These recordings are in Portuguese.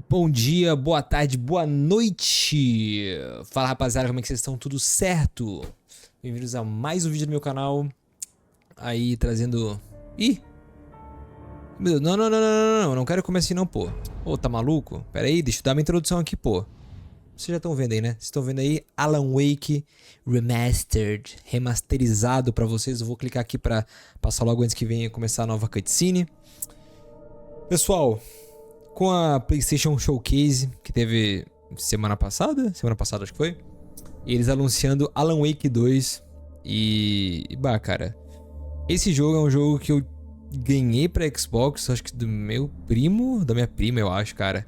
Bom dia, boa tarde, boa noite. Fala rapaziada, como é que vocês estão? Tudo certo? Bem-vindos a mais um vídeo do meu canal. Aí trazendo... Ih! Meu Deus, não quero começar assim não, pô. Ô, tá maluco? Pera aí, deixa eu dar uma introdução aqui, pô. Vocês já estão vendo aí, né? Vocês estão vendo aí Alan Wake Remastered, remasterizado pra vocês. Eu vou clicar aqui pra passar logo antes que venha começar a nova cutscene. Pessoal, com a PlayStation Showcase, que teve semana passada acho que foi, eles anunciando Alan Wake 2 bah, cara, esse jogo é um jogo que eu ganhei pra Xbox, acho que do meu primo, da minha prima, eu acho, cara,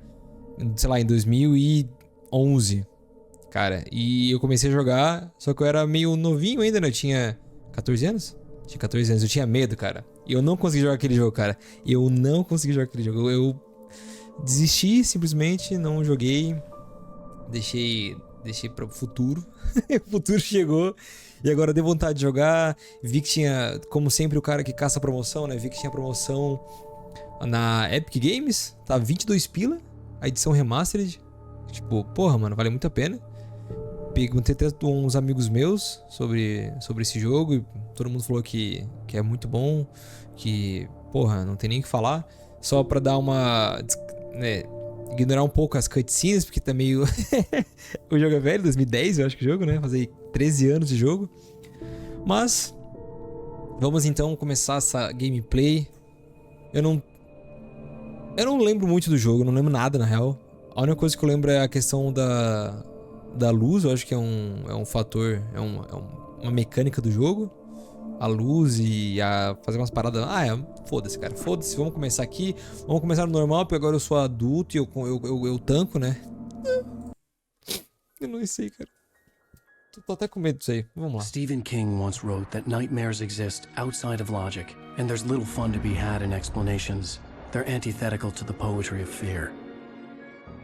sei lá, em 2011, cara, e eu comecei a jogar, só que eu era meio novinho ainda, né, eu tinha 14 anos? Tinha 14 anos, eu tinha medo, cara, e eu não consegui jogar aquele jogo, cara, eu desisti, simplesmente, não joguei, deixei para o futuro. O futuro chegou e agora deu vontade de jogar. Vi que tinha, como sempre, o cara que caça promoção, né? Vi que tinha promoção na Epic Games, tá 22 pila, a edição Remastered. Tipo, porra, mano, vale muito a pena. Perguntei até uns amigos meus sobre esse jogo e todo mundo falou que é muito bom, que, porra, não tem nem o que falar. Só pra dar uma... né, ignorar um pouco as cutscenes, porque tá meio... O jogo é velho, 2010 eu acho que o jogo, né? Fazer 13 anos de jogo. Mas vamos então começar essa gameplay. Eu não lembro muito do jogo, não lembro nada na real. A única coisa que eu lembro é a questão da luz, eu acho que é um fator, uma mecânica do jogo. A luz e a fazer umas paradas. Foda-se, cara. Foda-se, vamos começar aqui. Vamos começar no normal, porque agora eu sou adulto e eu tanco, né? Eu não sei, cara. Tô até com medo disso aí. Vamos lá. Stephen King once wrote that nightmares exist outside of logic, and there's little fun to be had in explanations. They're antithetical to the poetry of fear.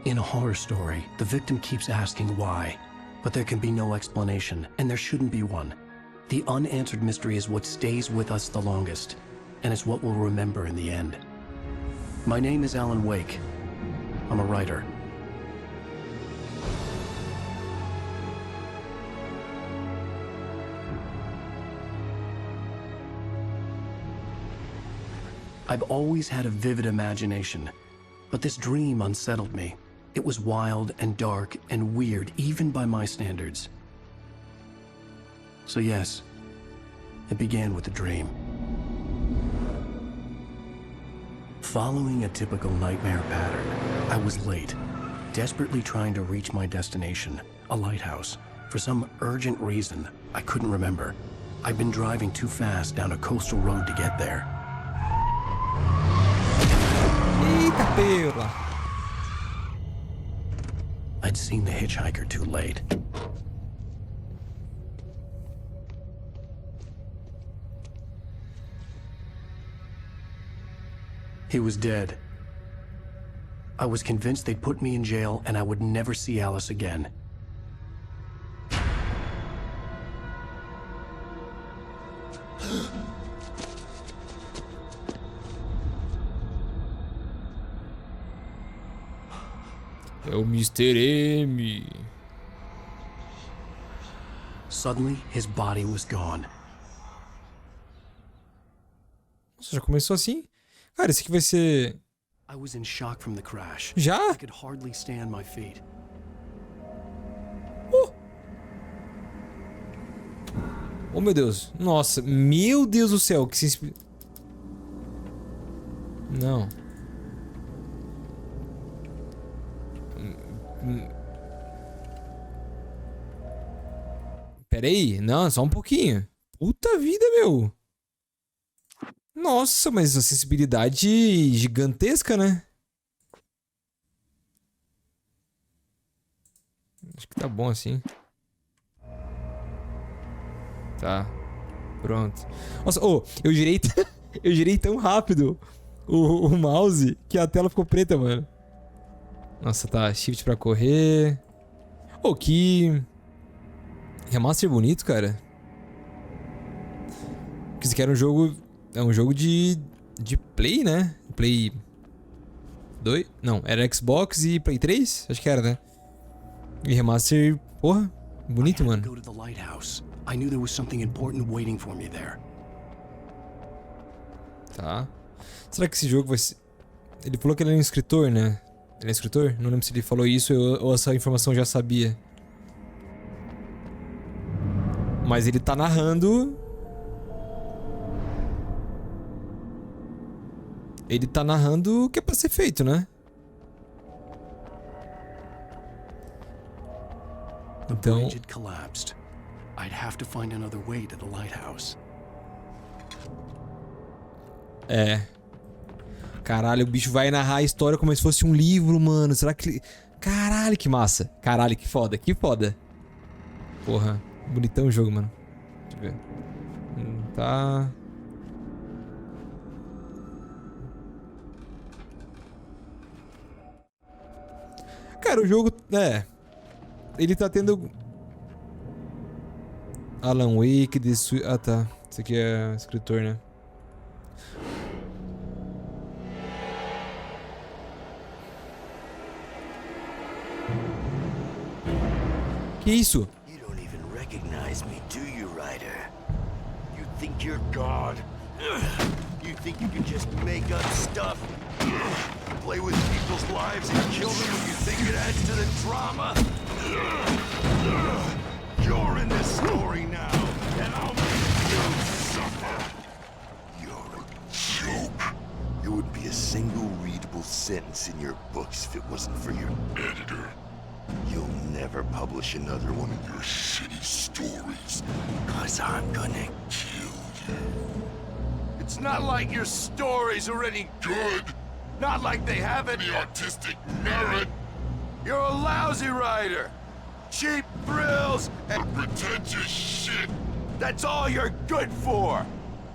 In a horror story, the victim keeps asking why, but there can be no explanation, and there shouldn't be one. The unanswered mystery is what stays with us the longest, and it's what we'll remember in the end. My name is Alan Wake. I'm a writer. I've always had a vivid imagination, but this dream unsettled me. It was wild and dark and weird, even by my standards. So yes, it began with a dream. Following a typical nightmare pattern, I was late, desperately trying to reach my destination, a lighthouse. For some urgent reason, I couldn't remember. I'd been driving too fast down a coastal road to get there. Eita pela! I'd seen the hitchhiker too late. He was dead. I was convinced they'd put me in jail and I would never see Alice again. É o Mr. M. Suddenly, his body was gone. Nossa, já começou assim? Cara, esse aqui vai ser... I was in shock from the crash. Já? I could hardly stand my feet. Oh, meu Deus. Nossa, meu Deus do céu. Que se... Não. Pera aí. Não, só um pouquinho. Puta vida, meu. Nossa, mas acessibilidade gigantesca, né? Acho que tá bom assim. Tá. Pronto. Nossa, eu girei eu girei tão rápido o mouse que a tela ficou preta, mano. Nossa, tá. Shift pra correr. Que remaster bonito, cara. Porque isso aqui era um jogo... É um jogo de Play, né? Play 2? Não, era Xbox e Play 3? Acho que era, né? E Remaster, porra, bonito, mano. Tá. Será que esse jogo vai ser... Ele falou que ele é um escritor, né? Ele é escritor? Não lembro se ele falou isso ou essa informação eu já sabia. Mas ele tá narrando... Ele tá narrando o que é pra ser feito, né? Então... É. Caralho, o bicho vai narrar a história como se fosse um livro, mano. Será que... Caralho, que massa. Caralho, que foda, que foda. Porra, bonitão o jogo, mano. Deixa eu ver. Tá... Cara, o jogo... É... Ele tá tendo... Alan Wake, Ah, tá. Esse aqui é escritor, né? Que isso? You don't even recognize me, do you, Ryder? You think you're God? You think you can just make up stuff? Play with people's lives and kill them when you think it adds to the drama? You're in this story now, and I'll make you suffer. You're a joke. There would be a single readable sentence in your books if it wasn't for your editor. You'll never publish another one of your shitty stories, 'cause I'm gonna kill you. It's not like your stories are any good. Not like they have any artistic merit. You're a lousy writer. Cheap thrills and pretentious shit. That's all you're good for.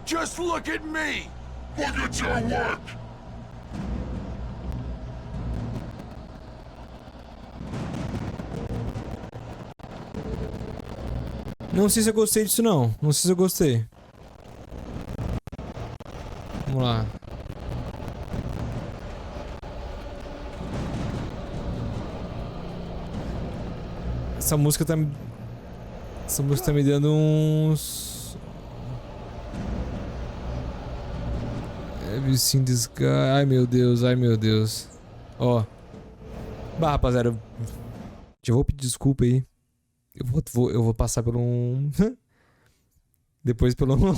Just look at me. Look at your work. Não sei se eu gostei disso, não. Não sei se eu gostei. Vamos lá. Essa música tá me dando uns... Have seen this guy? Ai, meu Deus, ai, meu Deus. Ó. Bah, rapaziada. Já vou pedir desculpa aí. Eu vou passar pelo um... Depois pelo um...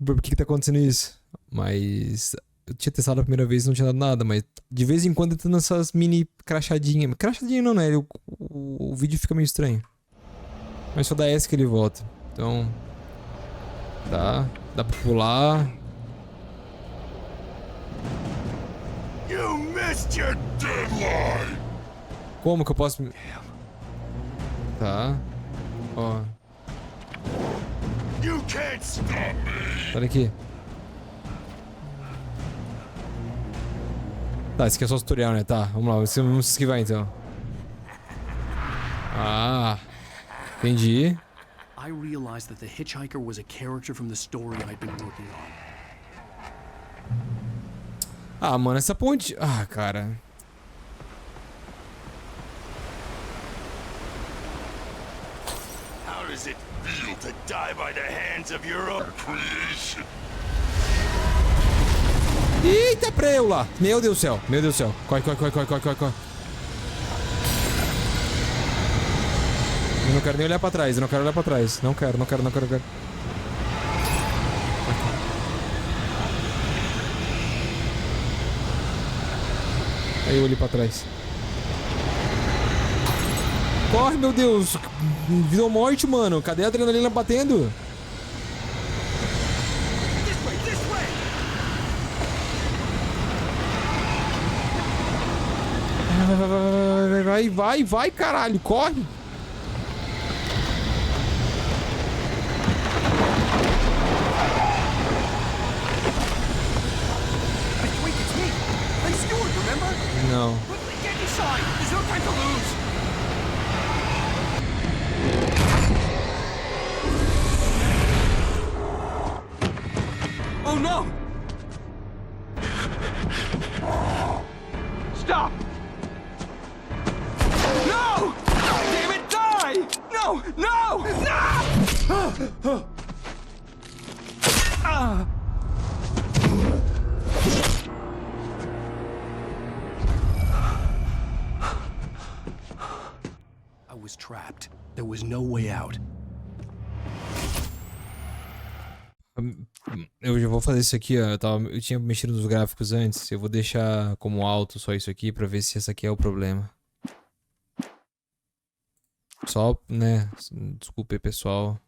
Por que tá acontecendo isso? Mas... Eu tinha testado a primeira vez e não tinha dado nada, mas... De vez em quando entra nessas mini crachadinhas. Crachadinha não, né? O vídeo fica meio estranho. Mas só dá S que ele volta. Então... Dá pra pular. You missed your deadline. Como que eu posso... Tá. Ó. You can't stop me. Olha aqui. Tá, esse aqui é só o tutorial, né? Tá, vamos lá. Vamos esquivar então. Ah. Entendi. I realized that the hitchhiker was a character from the story I'd been working on. Ah, mano, essa ponte... Ah, cara. How does it feel to die by the hands of your own creation? Eita, preula! Meu Deus do céu, meu Deus do céu. Corre, corre, corre, corre, corre, corre, corre. Eu não quero nem olhar pra trás, eu não quero olhar pra trás. Não quero, não quero, não quero, não quero. Aí eu olhei pra trás. Corre, meu Deus! Vida ou morte, mano. Cadê a adrenalina batendo? Vai, caralho, corre! Não. Oh no! trapped. There was no way out. Eu já vou fazer isso aqui, ó. Eu tinha mexido nos gráficos antes. Eu vou deixar como alto só isso aqui pra ver se esse aqui é o problema. Só, né? Desculpe aí, pessoal.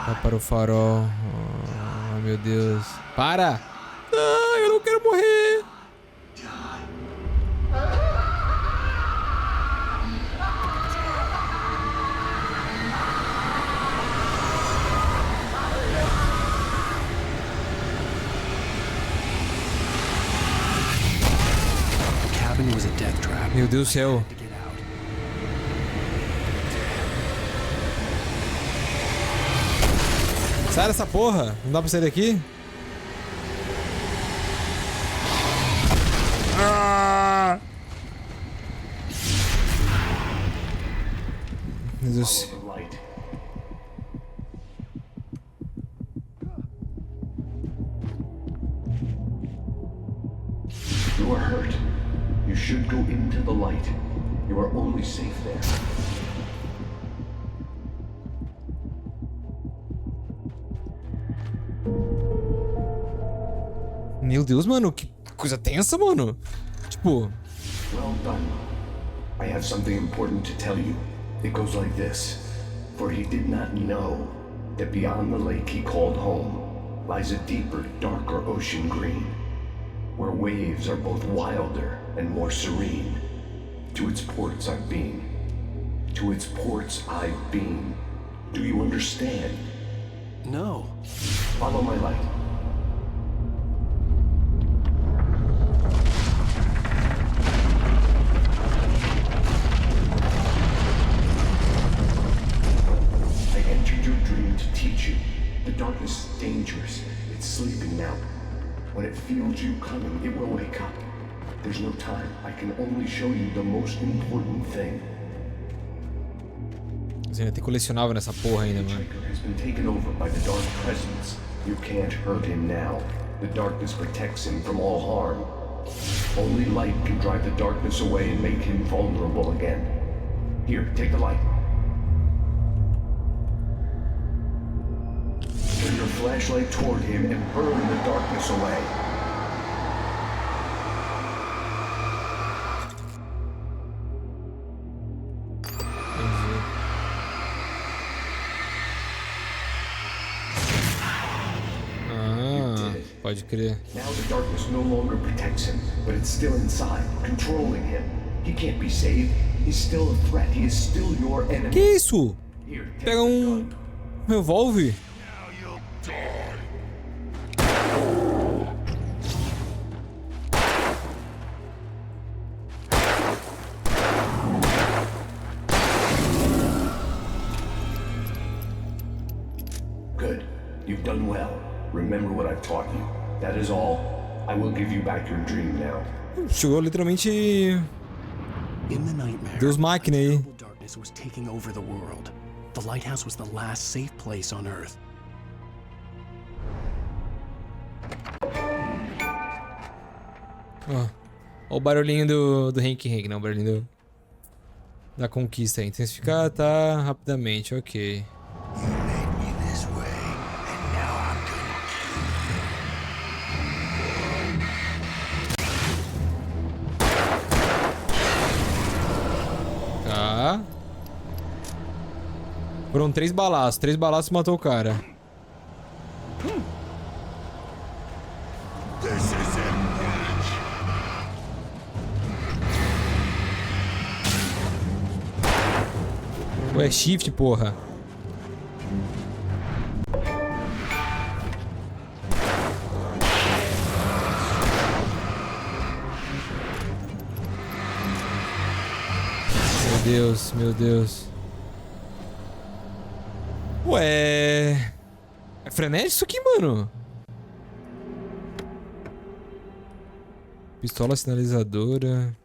Vai para o farol. Oh, meu Deus. Para! Ah, eu não quero morrer! Meu Deus do céu. Sai dessa porra. Não dá pra sair daqui? Ah! Meu Deus. You are hurt. You should go into the light. You are only safe there. Meu Deus, mano, que coisa tensa, mano. Tipo, Well done. I have something important to tell you. It goes like this. For he did not know that beyond the lake he called home lies a deeper, darker ocean green, where waves are both wilder and more serene. To its ports I've been. To its ports I've been. Do you understand? No. Follow my light. I entered your dream to teach you. The darkness is dangerous. It's sleeping now. When it feels you coming, it will wake up. There's no time. I can only show you the most important thing. você ainda tem colecionável nessa porra ainda, mano. Tracker has been taken over by the dark presence. You can't hurt him now. The darkness protects him from all harm. Only light can drive the darkness away and make him vulnerable again. Here, take the light. Turn your flashlight toward him and burn the darkness away. Pode crer. Now the darkness no longer protects him, but it's still inside, controlling him. He can't be saved. He's still a threat. He is still your enemy. Que isso? Here, take Pega the um gun. revólver. Now you'll die. Good. You've done well. Remember what I've taught you. That is all. I will give you back your dream now. Chegou literalmente In the nightmare, Deus máquina aí. terrible darkness was taking over the world. The lighthouse was the last safe place on Earth. Ó o barulhinho do Hank, não, o barulhinho da conquista aí. Intensificar, tá, rapidamente, ok. You led me this way, and now I'm gonna Tá. Foram 3 balaços matou o cara. This is it. Ué, shift, porra. Meu Deus, meu Deus. Ué. É frenético isso aqui, mano. Pistola sinalizadora.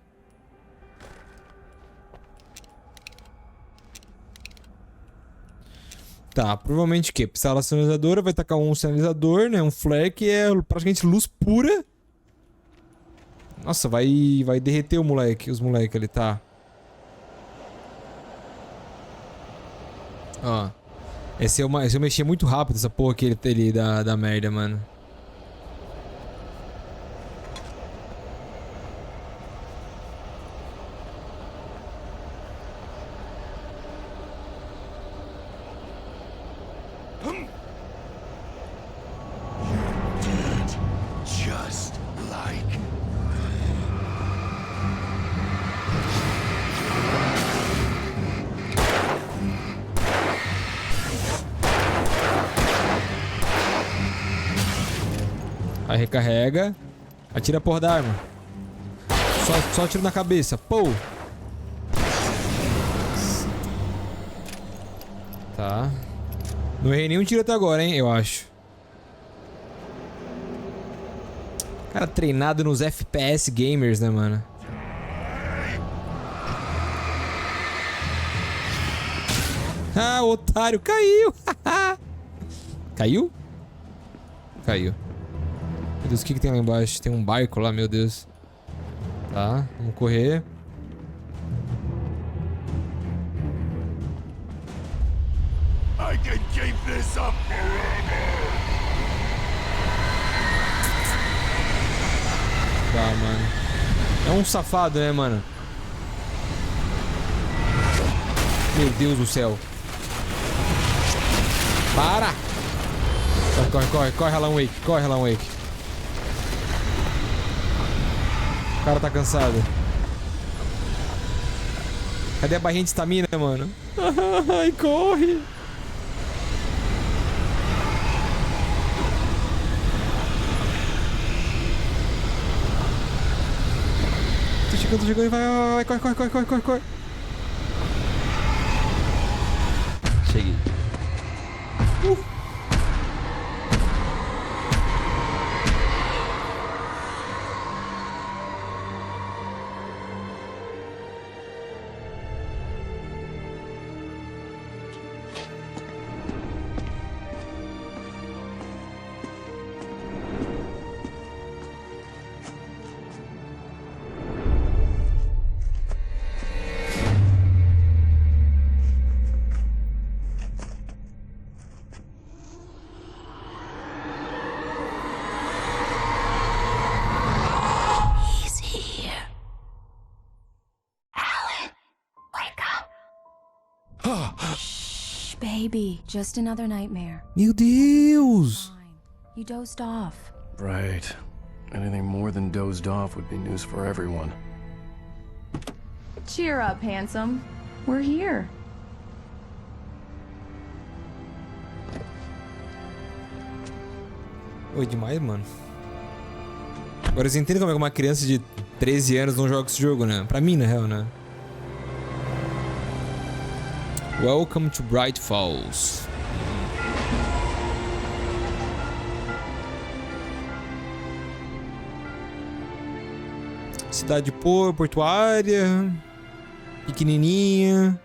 Tá, provavelmente o quê? Pistola sinalizadora vai tacar um sinalizador, né? Um flare que é praticamente luz pura. Nossa, vai derreter o moleque, os moleques ali, tá? Ó. Se eu mexer muito rápido, essa porra aqui ele dá merda, mano. Just like Aí recarrega. Atira a porra da arma. Só tiro na cabeça. Pô! Tá. Não errei nenhum tiro até agora, hein? Eu acho. Cara, treinado nos FPS gamers, né, mano? Ah, o otário caiu! Caiu? Caiu. Meu Deus, o que tem lá embaixo? Tem um barco lá, meu Deus. Tá, vamos correr. I can keep this up forever. Tá, mano. É um safado, né, mano? Meu Deus do céu. Para! Corre, Alan Wake. Corre, Alan Wake. O cara tá cansado. Cadê a barrinha de estamina, mano? Ai, corre! Tô chegando, vai, corre. Cheguei. Shh, baby. Just another nightmare. Meu Deus! Fine. You dozed off. Right. Anything more than dozed off would be news for everyone. Cheer up, handsome. We're here. Oi, demais, mano. Agora você entende como é que uma criança de 13 anos não joga esse jogo, né? Pra mim, na real, né? Welcome to Bright Falls. Cidade portuária, pequenininha.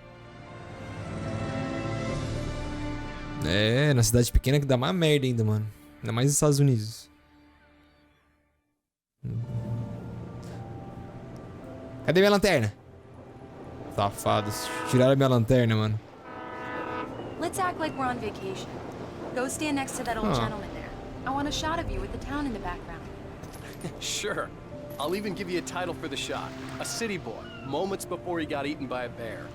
É, na cidade pequena que dá mais merda ainda, mano. Ainda mais nos Estados Unidos. Cadê minha lanterna? Safados. Tiraram minha lanterna, mano. Let's act like we're on vacation. Go stand next to that old gentleman there. I want a shot of you with the town in the background. Sure. I'll even give you a title for the shot. A city boy, moments before he got eaten by a bear.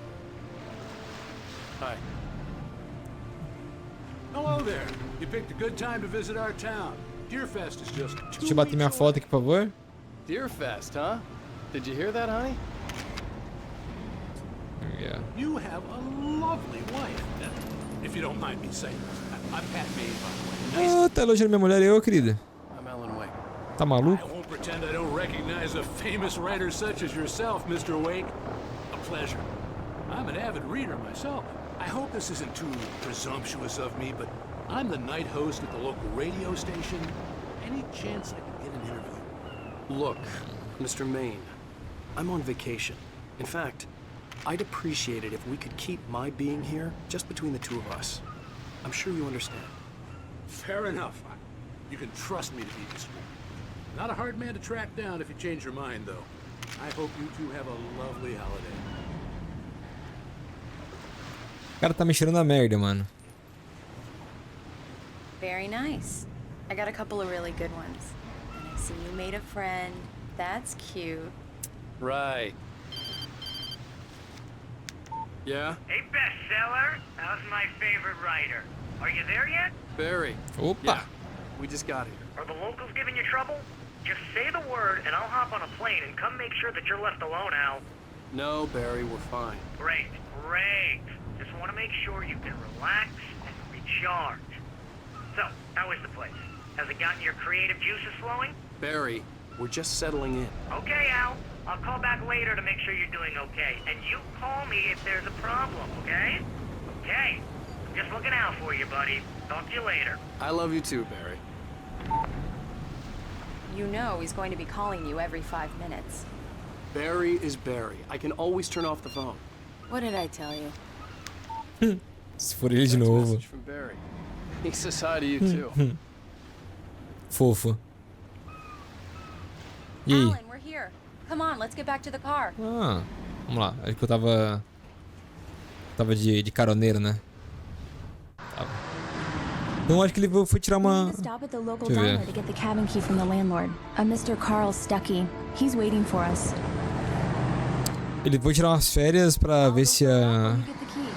Hi. Hello there. You picked a good time to visit our town. Deerfest is just 2 Deixa eu bater minha foto aqui, por favor. Deerfest, huh? Did you hear that, honey? Yeah. You have a lovely wife, if you don't mind me saying. I'm Pat May, by the way. Nice. Ah, tá elogiando minha mulher e eu, querida. I'm Alan Wake. Tá I maluco? won't pretend I don't recognize a famous writer such as yourself, Mr. Wake. A pleasure. I'm an avid reader myself. I hope this isn't too presumptuous of me, but I'm the night host at the local radio station. Any chance I could get an interview? Look, Mr. Maine, I'm on vacation. In fact, I'd appreciate it if we could keep my being here just between the two of us. I'm sure you understand. Fair enough. You can trust me to be discreet. Not a hard man to track down if you change your mind, though. I hope you two have a lovely holiday. O cara tá me cheirando a merda, mano. Very nice. I got a couple of really good ones. And I see you made a friend. That's cute. Right. Yeah? Hey, bestseller. How's my favorite writer? Are you there yet? Barry. Opa! Yeah, we just got here. Are the locals giving you trouble? Just say the word and I'll hop on a plane and come make sure that you're left alone, Al. No, Barry, we're fine. Great, great. Just want to make sure you can relax and recharge. So, how is the place? Has it gotten your creative juices flowing? Barry, we're just settling in. Okay, Al. I'll call back later to make sure you're doing okay. And you call me if there's a problem, okay? Okay. I'm just looking out for you, buddy. Talk to you later. I love you too, Barry. You know he's going to be calling you every 5 minutes. Barry is Barry. I can always turn off the phone. What did I tell you? Se for ele de Text novo. message from Barry. He says hi to you too. Fofo. E aí? Alan, we're here. Come on, let's get back to the car. Ah, vamos lá. Acho que eu tava... Tava de caroneiro, né? Tava. Então acho que ele foi tirar uma... Stop at the local Deixa eu ver. diner to get the cabin key from the landlord, a Mr. Carl Stuckey. He's waiting for us. Ele foi tirar umas férias pra ver se a... You get the key.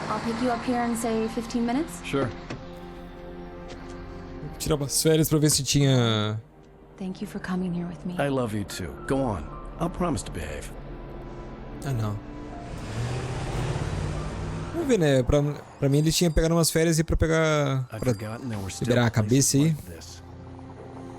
I'll pick you up here in say 15 minutes. Sure. Tirar umas férias pra ver se tinha... Thank you for coming here with me. I love you too. Go on. I'll promise to behave. Ah, não. Vamos ver, né? Pra mim ele tinha pegado umas férias e pra pegar... I'd Pra forgotten there were still liberar a cabeça aí. places like this.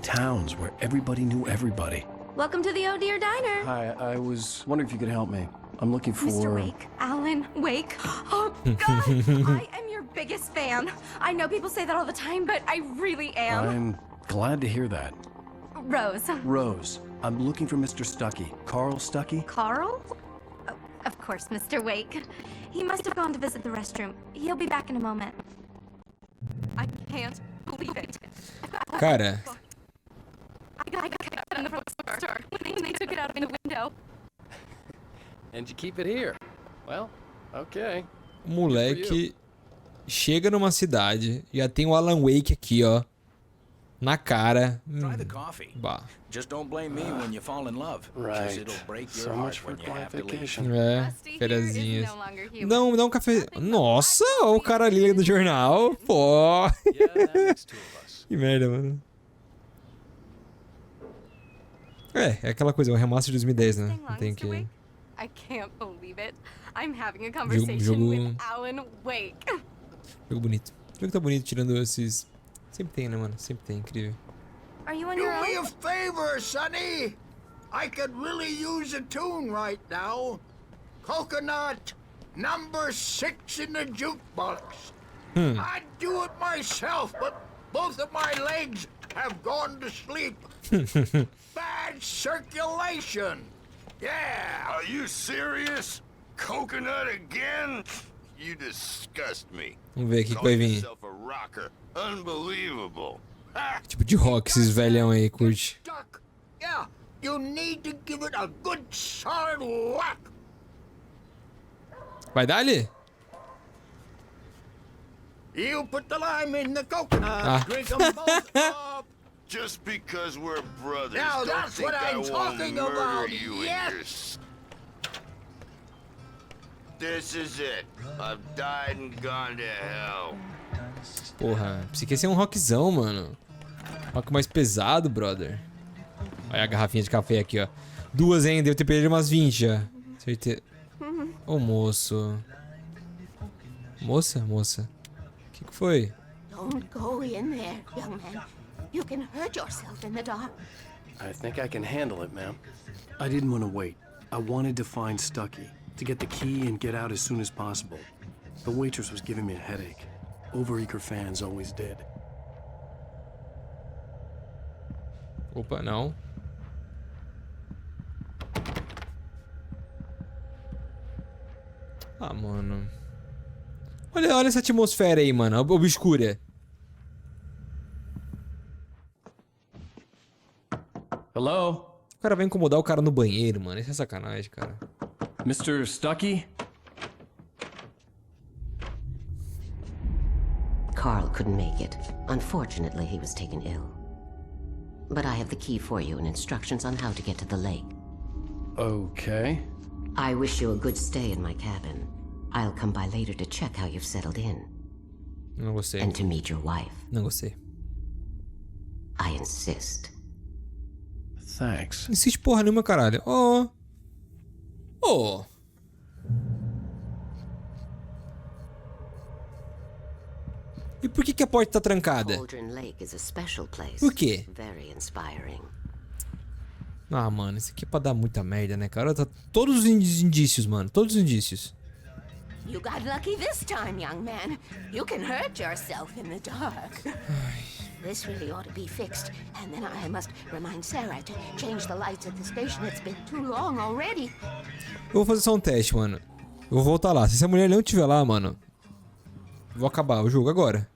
Towns where everybody knew everybody. Welcome to the Oh Dear Diner. Hi, I was wondering if you could help me. I'm looking for... Mr. Wake. Alan Wake. Oh, God. I am your biggest fan. I know people say that all the time, but I really am. I'm glad to hear that. Rose. Rose, I'm looking for Mr. Stuckey. Carl Stuckey? Carl? Oh, of course, Mr. Wake. He must have gone to visit the restroom. He'll be back in a moment. I can't believe it. Cara, I got it in the front store when they took it out of the window. And you keep it here. Well, okay. o moleque chega numa cidade, já tem o Alan Wake aqui, ó. Na cara. Try the coffee. Bah. Just don't blame me when you fall in love. Right. It'll break your So heart much for when you have to leave. vacation. É, fériasinhas. Não, me dá um café. Nossa, o cara ali do jornal. Pô. Yeah, that makes two of us. Que merda, mano. É aquela coisa, o Remaster de 2010, né? Não tem que... I can't believe it. I'm having a conversation with Alan Wake. Jogo bonito. O jogo tá bonito, tirando esses... Sempre tem, né, mano? Sempre tem, incrível. Are you on Do your me own? a favor, Sonny. I could really use a tune right now. Coconut, number 6 in the jukebox. I'd do it myself, but both of my legs have gone to sleep. Bad circulation. Yeah. Are you serious? Coconut again? You disgust me. Vamos ver o que Call vai vir. yourself a rocker. Unbelievable. Ha! Que tipo de rock esses velhão aí curte. Duck. Yeah, you need to give it a good solid whack. Vai dar ali? You put the lime in the coconut. Ah. Drink 'em both up. Just because we're brothers, Now don't that's think what I I'm won't talking murder about, you yes. in your This is it. I've died and gone to hell. Porra, pensei que ia ser um rockzão, mano. Rock mais pesado, brother. Olha a garrafinha de café aqui, ó. 2, hein? Devo ter perdido umas 20 já. Certeza. Ô, moço. Moça? Moça. O que foi? Don't go in there, young man. You can hurt yourself in the dark. I think I can handle it, ma'am. I didn't want to wait. I wanted to find Stuckey, to get the key and get out as soon as possible. The waitress was giving me a headache. Overeager fans always did. Opa, não. Ah, mano. Olha essa atmosfera aí, mano. Obscura. Hello? O cara vai incomodar o cara no banheiro, mano. Isso é sacanagem, cara. Mr. Stuckey? Carl couldn't make it. Unfortunately, he was taken ill. But I have the key for you and instructions on how to get to the lake. Okay. I wish you a good stay in my cabin. I'll come by later to check how you've settled in. Não gostei. And to meet your wife. Não gostei. I insist. Thanks. Insiste porra nenhuma, caralho. Oh. Oh. E por que a porta tá trancada? Por quê? Ah, mano, isso aqui é pra dar muita merda, né, cara? Tá todos os indícios, mano. Todos os indícios. You got lucky this time, young man. You can hurt yourself in the dark. This really ought to be fixed. And then I must remind Sarah to change the lights at the station. It's been too long already. Eu vou fazer só um teste, mano. Eu vou voltar lá. Se essa mulher não estiver lá, mano, vou acabar o jogo agora.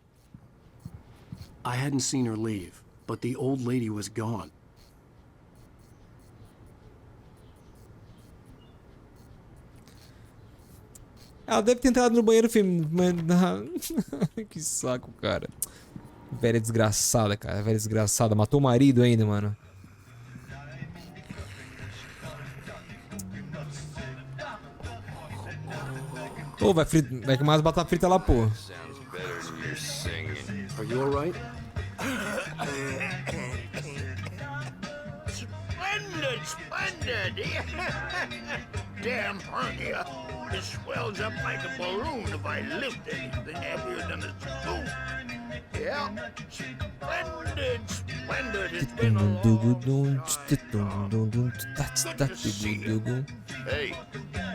I hadn't seen her leave, but the old lady was gone. Ela deve ter entrado no banheiro, filho. Que saco, cara. Velha desgraçada, cara. Velha desgraçada. Matou o marido ainda, mano. Ô, vai queimar as batatas fritas lá, pô. Are you alright? Splendid, splendid! Damn hernia. It swells up like a balloon if I lift anything heavier than a spoon. Yeah, splendid, splendid. It's been a long Hey,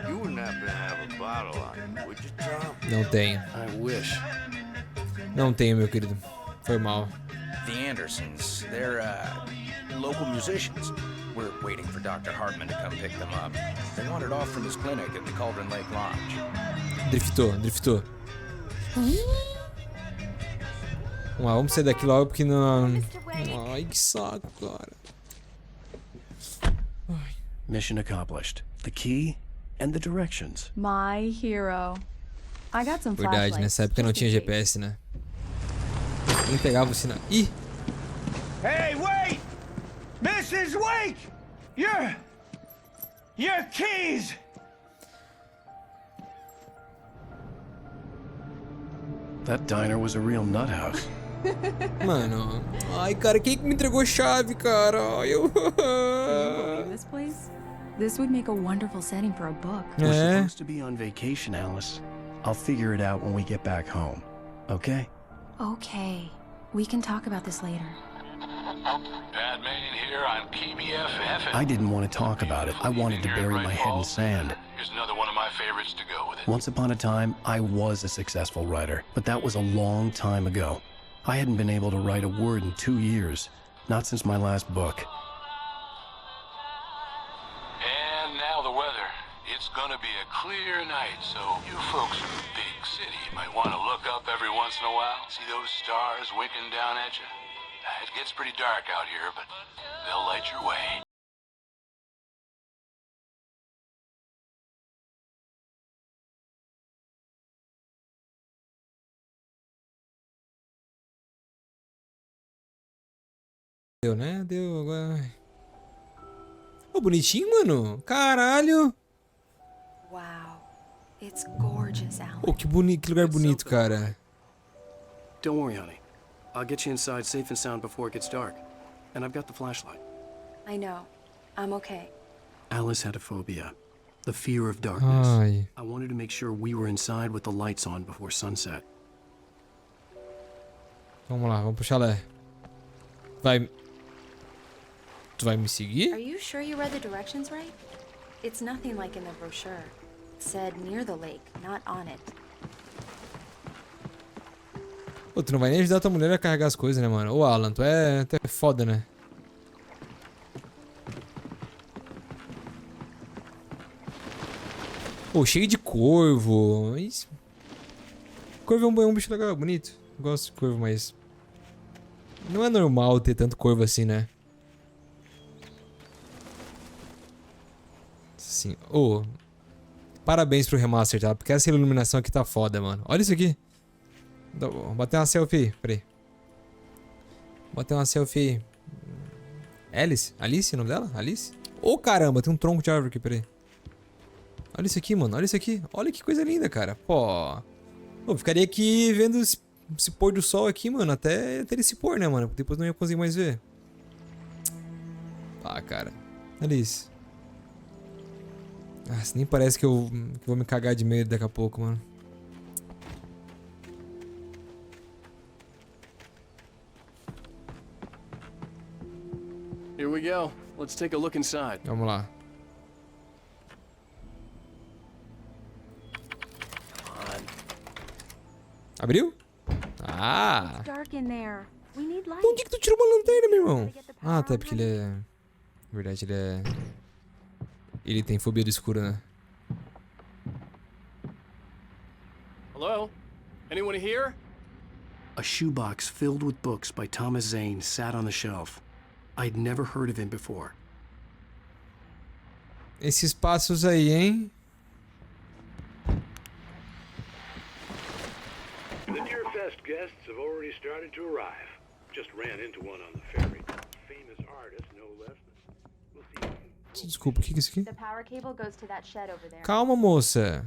you wouldn't happen to have a bottle on you, would you, Tom? Não tenho. I wish. Não tenho, meu querido. Foi mal. The Andersons, they're, local musicians. We're waiting for Dr. Hartman to come pick them up. They wandered off from his clinic at the Cauldron Lake Lodge. Driftou. Vamos sair daqui logo porque não... Ai, que saco, cara. Mission accomplished. The key and the directions. My hero. I got some Verdade, flashlights. nessa época não tinha GPS, né? Nem pegava o sinal. Ih! Hey, wait! Mrs. Wake! Your keys! That diner was a real nut house. Mano, ai, cara, quem que me entregou a chave, cara? Ai, eu... This place? This would make a wonderful setting for a book. We're supposed to be on vacation, Alice. I'll figure it out when we get back home. Okay? Okay. We can talk about this later. Bad man here on KBFF. I didn't want to talk about it. I wanted to bury my head in sand. Here's another one of my favorites to go with it. Once upon a time, I was a successful writer, but that was a long time ago. I hadn't been able to write a word in 2 years, not since my last book. And now the weather. It's gonna be a clear night, so you folks from the big city might want to look up every once in a while. See those stars winking down at you? It gets pretty dark out here, but they'll light your way. Deu, né? Deu agora. Ô, bonitinho, mano. Caralho. Wow. It's gorgeous, Alan. Ô, que bonito, que lugar bonito, cara. Don't worry, honey. I'll get you inside safe and sound before it gets dark. And I've got the flashlight. I know. I'm okay. Alice had a phobia. The fear of darkness. Ai. I wanted to make sure we were inside with the lights on before sunset. Vamos lá, vamos pro chalé. Vai... Tu vai me seguir? Are you sure you read the directions right? It's nothing like in the brochure. It said near the lake, not on it. Pô, tu não vai nem ajudar tua mulher a carregar as coisas, né, mano? Ô, Alan, tu é foda, né? Pô, cheio de corvo. Isso. Corvo é um bicho legal, bonito. Gosto de corvo, mas... Não é normal ter tanto corvo assim, né? assim. Ô, parabéns pro Remaster, tá? Porque essa iluminação aqui tá foda, mano. Olha isso aqui. Vou bater uma selfie aí, peraí. Vou bater uma selfie aí. Alice? Alice, o nome dela? Alice? Ô, caramba, tem um tronco de árvore aqui, peraí. Olha isso aqui, mano, olha isso aqui. Olha que coisa linda, cara. Pô, eu ficaria aqui vendo esse pôr do sol aqui, mano, até ele se pôr, né, mano? Depois não ia conseguir mais ver. Ah, cara. Olha isso. Ah, nem parece que eu vou me cagar de medo daqui a pouco, mano. Here we go. Let's take a look inside. Vamos lá. Abriu? Ah! Dark in there. We need light. Onde que tu tirou uma lanterna, meu irmão? Ah, tá, porque ele é... Na verdade, ele é... Ele tem fobia do escuro, né? Hello? Anyone here? A shoebox filled with books by Thomas Zane sat on the shelf. I'd never heard of him before. Esses passos aí, hein? The Deerfest guests have already started to arrive. Just ran into one on the ferry. Famous artist, no less than... We'll see. Desculpa, o que é isso aqui? The power cable goes to that shed over there. Calma, moça.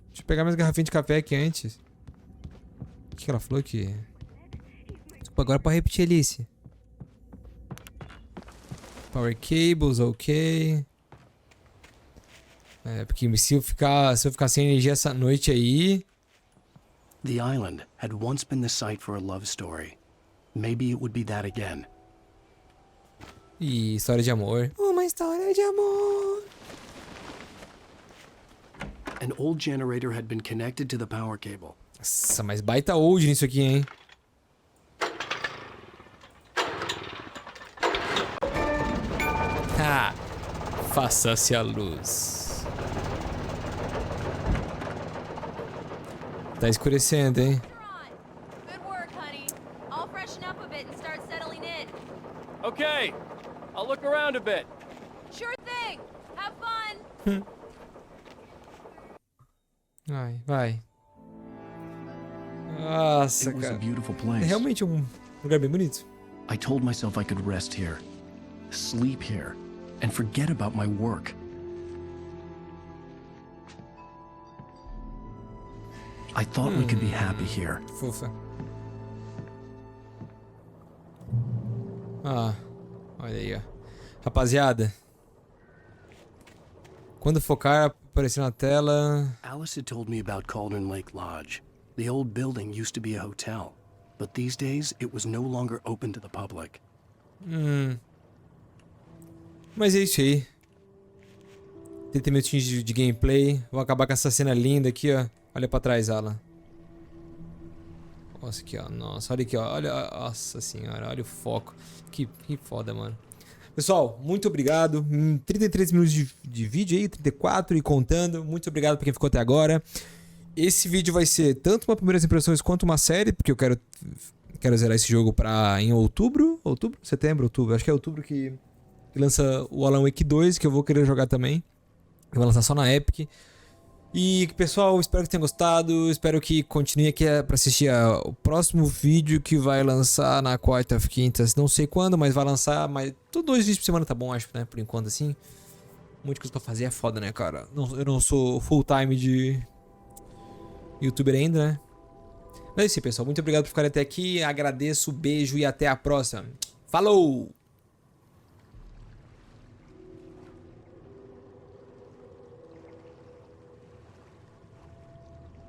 Deixa eu pegar mais garrafinha de café aqui antes. O que ela falou aqui? Desculpa, agora pra repetir, Alice. Power cables, ok. É, porque se eu ficar sem energia essa noite aí... The island had once been the site for a love story. Maybe it would be that again. Ih, história de amor. Uma história de amor. An old generator had been connected to the power cable. Nossa, mas baita old nisso aqui, hein? Ah, faça-se a luz. Tá escurecendo, hein? Okay, I'll look around a bit. Sure thing. Have fun. Vai. Nossa, It was a cara. beautiful É place. realmente um lugar bem bonito. I told myself I could rest here, sleep here, and forget about my work. I thought we could be happy here. Fofa. Ah, olha aí, ó. Rapaziada, quando focar, aparecer na tela... Alice had told me about Cauldron Lake Lodge. The old building used to be a hotel, but these days it was no longer open to the public. Mas é isso aí. 30 minutinhos de gameplay. Vou acabar com essa cena linda aqui, ó. Olha pra trás, Alan. Nossa, aqui, ó. Nossa, olha aqui, ó. Olha, nossa senhora, olha o foco. Que foda, mano. Pessoal, muito obrigado. 33 minutos de vídeo aí, 34 e contando. Muito obrigado pra quem ficou até agora. Esse vídeo vai ser tanto uma primeiras impressões quanto uma série, porque eu quero zerar esse jogo em outubro. Setembro, outubro. Acho que é outubro que lança o Alan Wake 2, que eu vou querer jogar também. Eu vou lançar só na Epic. E, pessoal, espero que tenham gostado. Espero que continue aqui pra assistir o próximo vídeo que vai lançar na quarta, quinta. Não sei quando, mas vai lançar. Mas 2 vídeos por semana tá bom, acho, né? Por enquanto, assim. Muita coisa pra fazer é foda, né, cara? Eu não sou full time de youtuber ainda, né? Mas é isso aí, pessoal. Muito obrigado por ficarem até aqui. Agradeço, beijo e até a próxima. Falou!